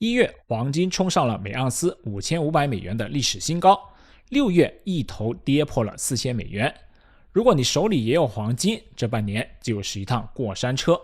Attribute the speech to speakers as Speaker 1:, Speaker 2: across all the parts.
Speaker 1: 1月黄金冲上了每盎司5500美元的历史新高，6月一头跌破了4000美元。如果你手里也有黄金，这半年就是一趟过山车。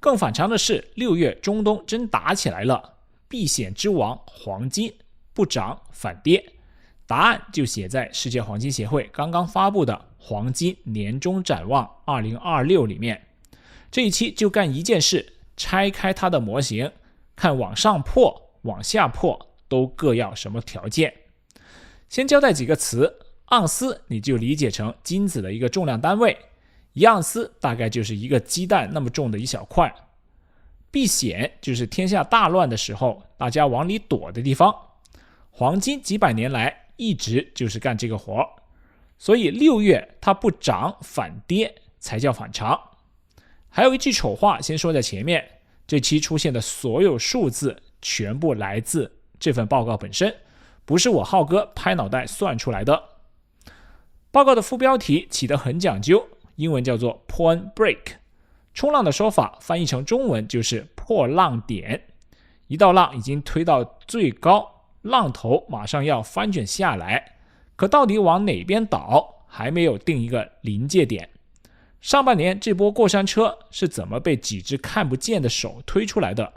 Speaker 1: 更反常的是，6月中东真打起来了，避险之王黄金不涨反跌。答案就写在世界黄金协会刚刚发布的黄金年终展望2026里面。这一期就干一件事，拆开它的模型，看往上破往下破都各要什么条件。先交代几个词，盎司你就理解成金子的一个重量单位，1盎司大概就是一个鸡蛋那么重的一小块。避险就是天下大乱的时候大家往里躲的地方，黄金几百年来一直就是干这个活，所以6月它不涨反跌才叫反常。还有一句丑话先说在前面，这期出现的所有数字全部来自这份报告本身，不是我浩哥拍脑袋算出来的。报告的副标题起得很讲究，英文叫做 Point Break， 冲浪的说法翻译成中文就是破浪点。一道浪已经推到最高，浪头马上要翻卷下来，可到底往哪边倒还没有定一个临界点。上半年这波过山车是怎么被几只看不见的手推出来的？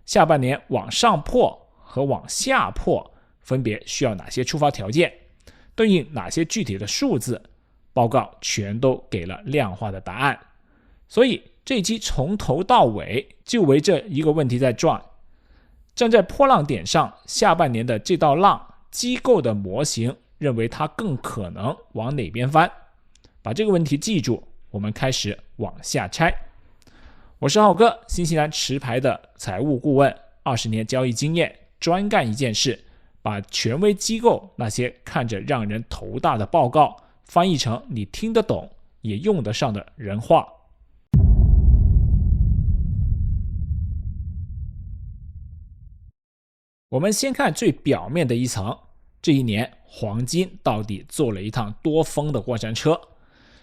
Speaker 1: 下半年往上破和往下破分别需要哪些触发条件？对应哪些具体的数字？报告全都给了量化的答案。所以这一期从头到尾就围着一个问题在转。站在波浪点上，下半年的这道浪，机构的模型认为它更可能往哪边翻？把这个问题记住，我们开始往下拆。我是浩哥，新西兰持牌的财务顾问，20年交易经验，专干一件事，把权威机构那些看着让人头大的报告翻译成你听得懂也用得上的人话。我们先看最表面的一层，这一年黄金到底做了一趟多疯的过山车。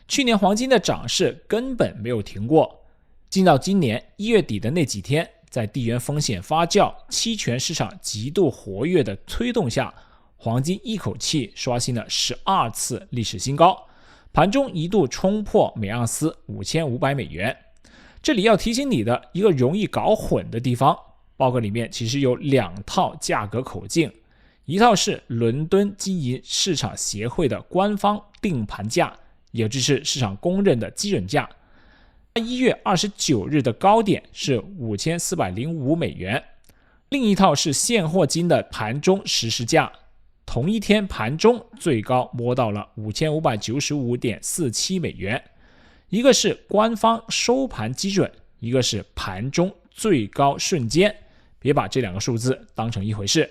Speaker 1: 去年黄金的涨势根本没有停过，进到今年1月底的那几天，在地缘风险发酵、期权市场极度活跃的推动下，黄金一口气刷新了12次历史新高，盘中一度冲破每盎司5500美元。这里要提醒你的一个容易搞混的地方，报告里面其实有2套价格口径，一套是伦敦金银市场协会的官方定盘价，也就是市场公认的基准价。1月29日的高点是5405美元，另一套是现货金的盘中实时价，同一天盘中最高摸到了5595.47美元。一个是官方收盘基准，一个是盘中最高瞬间，别把这2个数字当成一回事。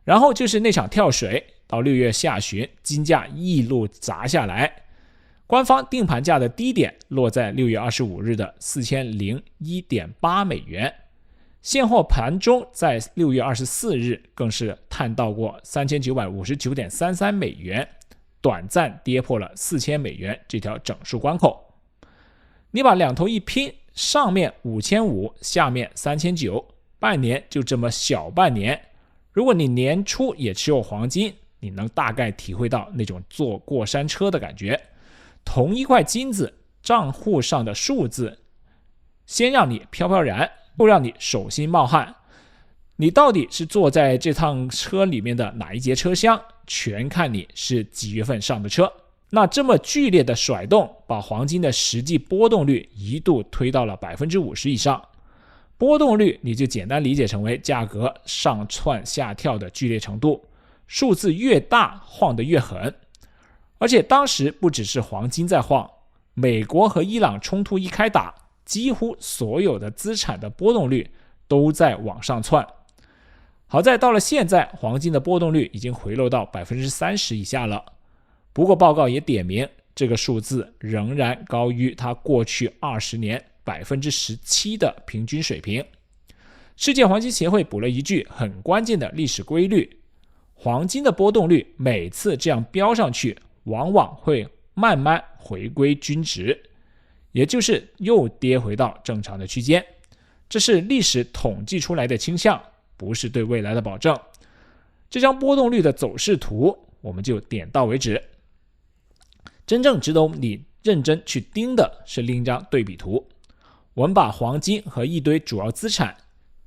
Speaker 1: 然后就是那场跳水，到6月下旬金价一路砸下来，官方定盘价的低点落在6月25日的4001.8美元，现货盘中在6月24日更是探到过3959.33美元，短暂跌破了4000美元这条整数关口。你把两头一拼，上面5500，下面3900，半年就这么小半年。如果你年初也持有黄金，你能大概体会到那种坐过山车的感觉。同一块金子，账户上的数字先让你飘飘然，又让你手心冒汗。你到底是坐在这趟车里面的哪一节车厢，全看你是几月份上的车。那这么剧烈的甩动，把黄金的实际波动率一度推到了 50% 以上。波动率你就简单理解成为价格上窜下跳的剧烈程度，数字越大晃得越狠。而且当时不只是黄金在晃，美国和伊朗冲突一开打，几乎所有的资产的波动率都在往上窜。好在到了现在，黄金的波动率已经回落到 30% 以下了。不过报告也点明，这个数字仍然高于它过去20年 17% 的平均水平。世界黄金协会补了一句很关键的历史规律，黄金的波动率每次这样飙上去，往往会慢慢回归均值，也就是又跌回到正常的区间。这是历史统计出来的倾向，不是对未来的保证。这张波动率的走势图我们就点到为止。真正值得你认真去盯的是另一张对比图。我们把黄金和一堆主要资产、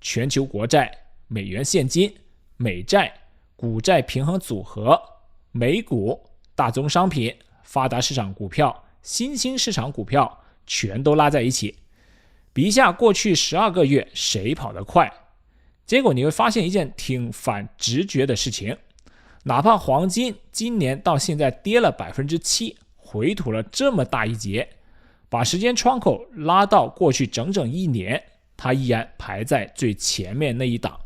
Speaker 1: 全球国债、美元现金、美债、股债平衡组合、美股、大宗商品、发达市场股票、新兴市场股票全都拉在一起，比一下过去12个月谁跑得快。结果你会发现一件挺反直觉的事情，哪怕黄金今年到现在跌了 7%， 回吐了这么大一截，把时间窗口拉到过去整整1年，它依然排在最前面那一档，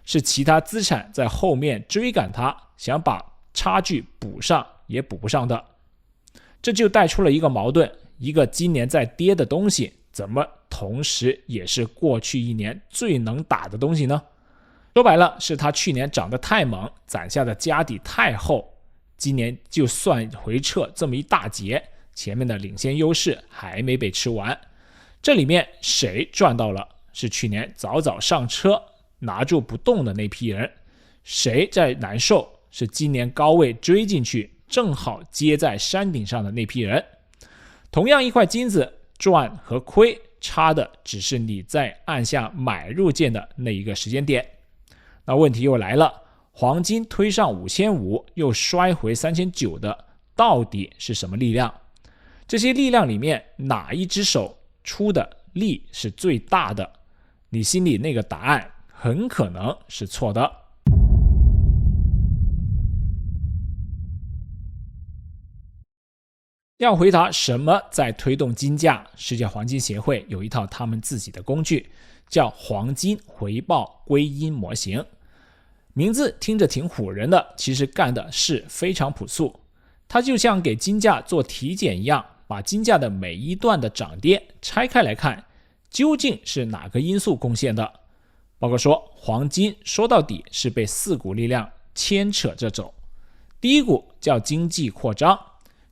Speaker 1: 是其他资产在后面追赶它，想把差距补上也补不上的。这就带出了一个矛盾，一个今年在跌的东西怎么同时也是过去1年最能打的东西呢？说白了是它去年涨得太猛，攒下的家底太厚，今年就算回撤这么一大截，前面的领先优势还没被吃完。这里面谁赚到了？是去年早早上车拿住不动的那批人。谁在难受？是今年高位追进去正好接在山顶上的那批人。同样一块金子，赚和亏差的只是你在按下买入键的那一个时间点。那问题又来了，黄金推上5500又摔回3900的到底是什么力量？这些力量里面哪一只手出的力是最大的？你心里那个答案很可能是错的。要回答什么在推动金价，世界黄金协会有一套他们自己的工具，叫黄金回报归因模型。名字听着挺唬人的，其实干的是非常朴素。它就像给金价做体检一样，把金价的每一段的涨跌拆开来看，究竟是哪个因素贡献的。包括说黄金说到底是被4股力量牵扯着走。第一股叫经济扩张，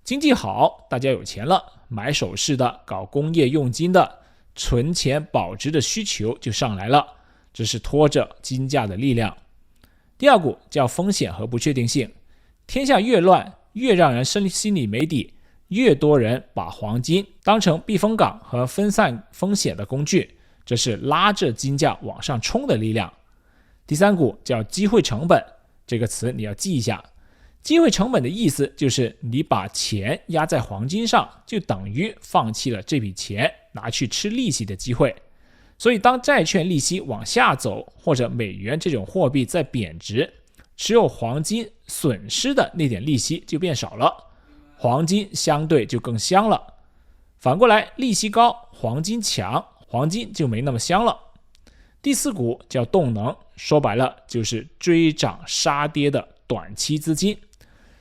Speaker 1: 经济好，大家有钱了，买首饰的、搞工业用金的、存钱保值的需求就上来了，这是拖着金价的力量。第二股叫风险和不确定性，天下越乱，越让人心里没底，越多人把黄金当成避风港和分散风险的工具，这是拉着金价往上冲的力量。第三股叫机会成本，这个词你要记一下。机会成本的意思就是你把钱压在黄金上，就等于放弃了这笔钱拿去吃利息的机会。所以当债券利息往下走，或者美元这种货币在贬值，持有黄金损失的那点利息就变少了，黄金相对就更香了。反过来，利息高，黄金强，黄金就没那么香了。第四股叫动能，说白了就是追涨杀跌的短期资金，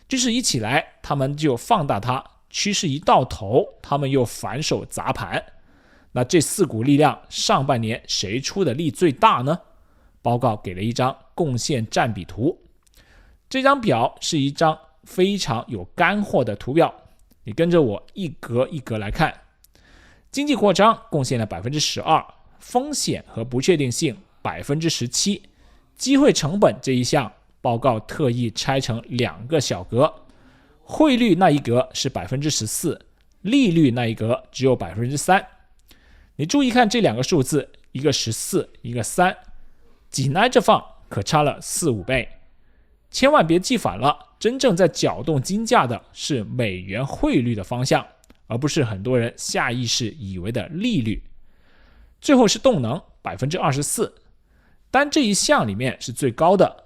Speaker 1: 就是一起来他们就放大它，趋势一到头他们又反手砸盘。那这4股力量上半年谁出的力最大呢？报告给了一张贡献占比图，这张表是一张非常有干货的图表，你跟着我一格一格来看。经济扩张贡献了 12%， 风险和不确定性 17%， 机会成本这一项报告特意拆成2个小格，汇率那一格是 14%， 利率那一格只有 3%。你注意看这2个数字，一个14，一个3，紧挨着放，可差了4-5倍。千万别记反了，真正在搅动金价的是美元汇率的方向，而不是很多人下意识以为的利率。最后是动能 24%， 单这一项里面是最高的，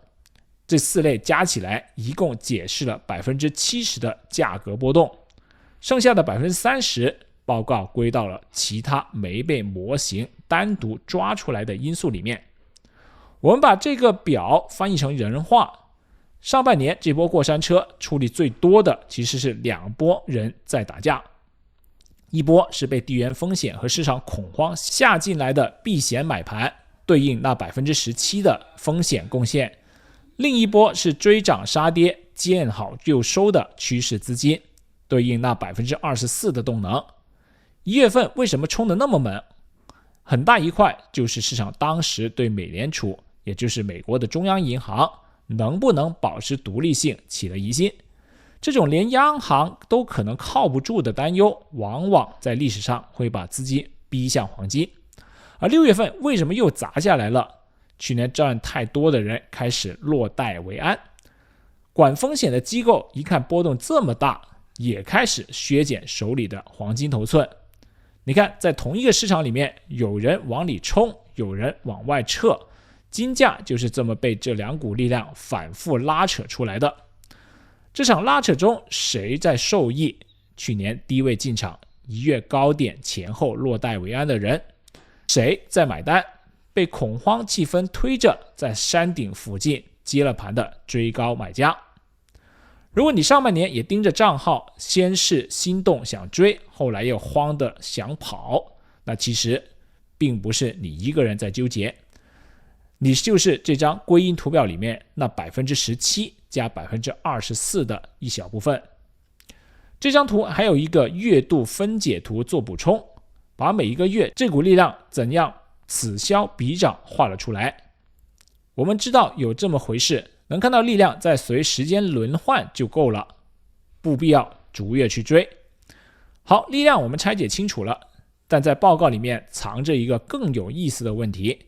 Speaker 1: 这4类加起来一共解释了 70% 的价格波动，剩下的 30%报告归到了其他没被模型单独抓出来的因素里面。我们把这个表翻译成人话，上半年这波过山车处理最多的其实是2波人在打架，一波是被地缘风险和市场恐慌下进来的避险买盘，对应那 17% 的风险贡献，另一波是追涨杀跌见好就收的趋势资金，对应那 24% 的动能。1月份为什么冲得那么猛？很大一块就是市场当时对美联储也就是美国的中央银行能不能保持独立性起了疑心。这种连央行都可能靠不住的担忧，往往在历史上会把资金逼向黄金。而6月份为什么又砸下来了？去年赚太多的人开始落袋为安，管风险的机构一看波动这么大，也开始削减手里的黄金头寸。你看，在同一个市场里面，有人往里冲，有人往外撤，金价就是这么被这两股力量反复拉扯出来的。这场拉扯中，谁在受益？去年低位进场，1月高点前后落袋为安的人，谁在买单？被恐慌气氛推着在山顶附近接了盘的追高买家。如果你上半年也盯着账号，先是心动想追，后来又慌的想跑，那其实并不是你一个人在纠结，你就是这张归因图表里面那 17% 加 24% 的一小部分。这张图还有一个月度分解图做补充，把每一个月这股力量怎样此消彼长画了出来。我们知道有这么回事，能看到力量在随时间轮换就够了，不必要逐月去追。好，力量我们拆解清楚了，但在报告里面藏着一个更有意思的问题，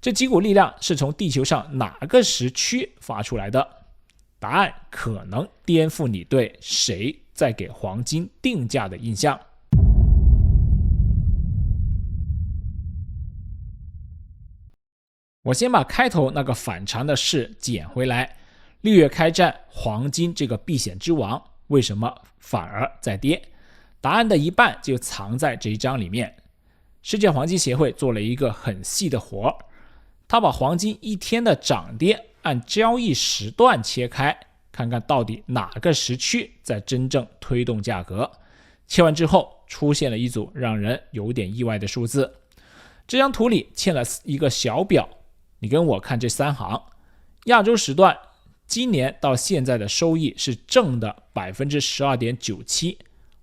Speaker 1: 这几股力量是从地球上哪个时区发出来的？答案可能颠覆你对谁在给黄金定价的印象。我先把开头那个反常的事捡回来。6月开战，黄金这个避险之王为什么反而在跌？答案的一半就藏在这一章里面。世界黄金协会做了一个很细的活，他把黄金一天的涨跌按交易时段切开，看看到底哪个时区在真正推动价格。切完之后出现了一组让人有点意外的数字。这张图里嵌了一个小表，你跟我看这3行。亚洲时段今年到现在的收益是正的 12.97%，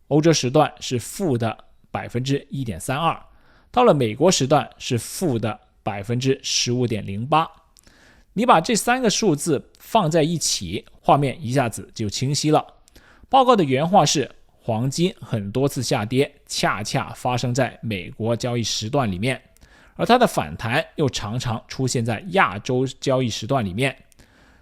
Speaker 1: 欧洲时段是负的 1.32%， 到了美国时段是负的 15.08%。 你把这3个数字放在一起，画面一下子就清晰了。报告的原话是，黄金很多次下跌恰恰发生在美国交易时段里面，而它的反弹又常常出现在亚洲交易时段里面。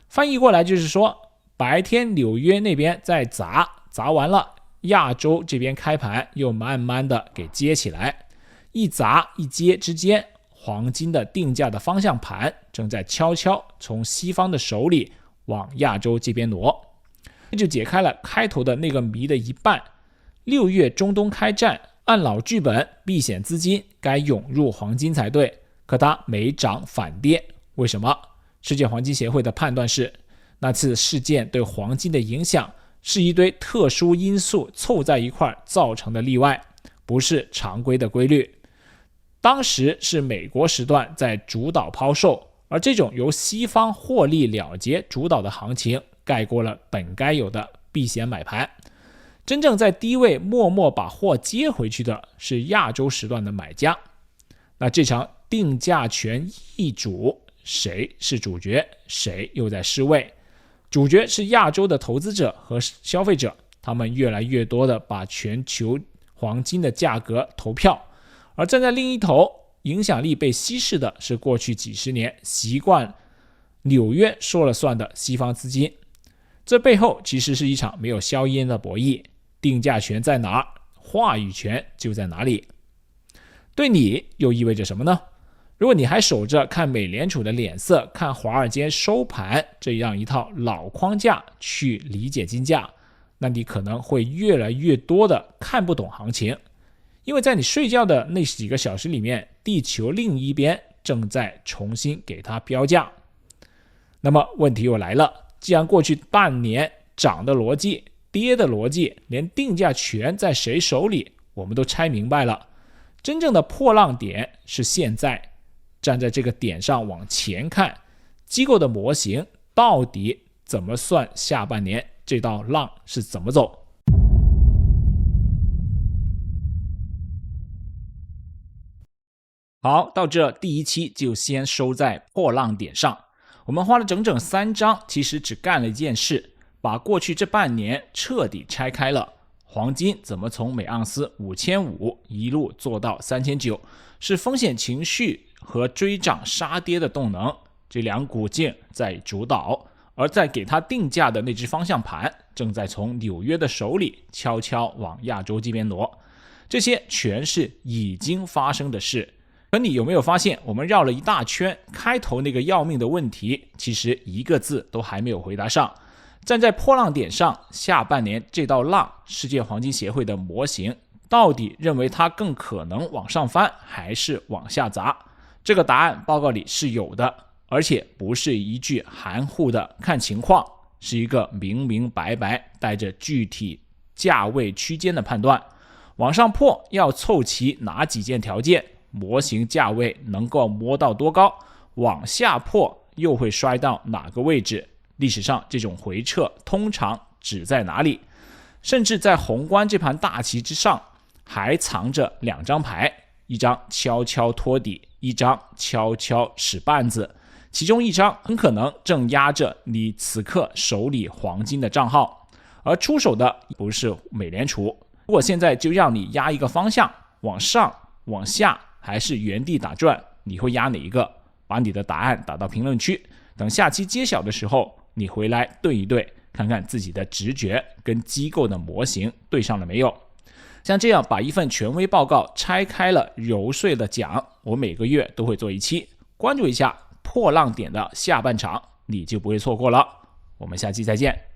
Speaker 1: 翻译过来就是说，白天纽约那边在砸完了，亚洲这边开盘又慢慢的给接起来，一砸一接之间，黄金的定价的方向盘正在悄悄从西方的手里往亚洲这边挪。这就解开了开头的那个谜的一半。6月中东开战，按老剧本，避险资金该涌入黄金才对，可它没涨反跌，为什么？世界黄金协会的判断是，那次事件对黄金的影响是一堆特殊因素凑在一块造成的例外，不是常规的规律。当时是美国时段在主导抛售，而这种由西方获利了结主导的行情盖过了本该有的避险买盘。真正在低位默默把货接回去的是亚洲时段的买家。那这场定价权易主，谁是主角，谁又在失位？主角是亚洲的投资者和消费者，他们越来越多的把全球黄金的价格投票，而站在另一头，影响力被稀释的是过去几十年习惯纽约说了算的西方资金。这背后其实是一场没有硝烟的博弈，定价权在哪儿，话语权就在哪里。对你又意味着什么呢？如果你还守着看美联储的脸色，看华尔街收盘这样一套老框架去理解金价，那你可能会越来越多的看不懂行情，因为在你睡觉的那几个小时里面，地球另一边正在重新给它标价。那么问题又来了，既然过去半年涨的逻辑、跌的逻辑，连定价权在谁手里我们都拆明白了，真正的破浪点是现在。站在这个点上往前看，机构的模型到底怎么算下半年这道浪是怎么走？好，到这第一期就先收在破浪点上。我们花了整整3章，其实只干了一件事，把过去这半年彻底拆开了。黄金怎么从每盎司5500一路做到3900，是风险情绪和追涨杀跌的动能，这两股劲在主导，而在给它定价的那只方向盘正在从纽约的手里悄悄往亚洲这边挪。这些全是已经发生的事。可你有没有发现，我们绕了一大圈，开头那个要命的问题其实一个字都还没有回答上。站在破浪点上，下半年这道浪，世界黄金协会的模型到底认为它更可能往上翻还是往下砸？这个答案报告里是有的，而且不是一句含糊的看情况，是一个明明白白带着具体价位区间的判断。往上破要凑齐哪几件条件，模型价位能够摸到多高，往下破又会摔到哪个位置，历史上这种回撤通常指在哪里？甚至在宏观这盘大棋之上还藏着2张牌，一张悄悄托底，一张悄悄使绊子，其中一张很可能正压着你此刻手里黄金的账号，而出手的不是美联储。如果现在就让你压一个方向，往上往下还是原地打转，你会压哪一个？把你的答案打到评论区，等下期揭晓的时候你回来对一对，看看自己的直觉跟机构的模型对上了没有。像这样把一份权威报告拆开了揉碎了讲，我每个月都会做一期，关注一下破浪点的下半场，你就不会错过了。我们下期再见。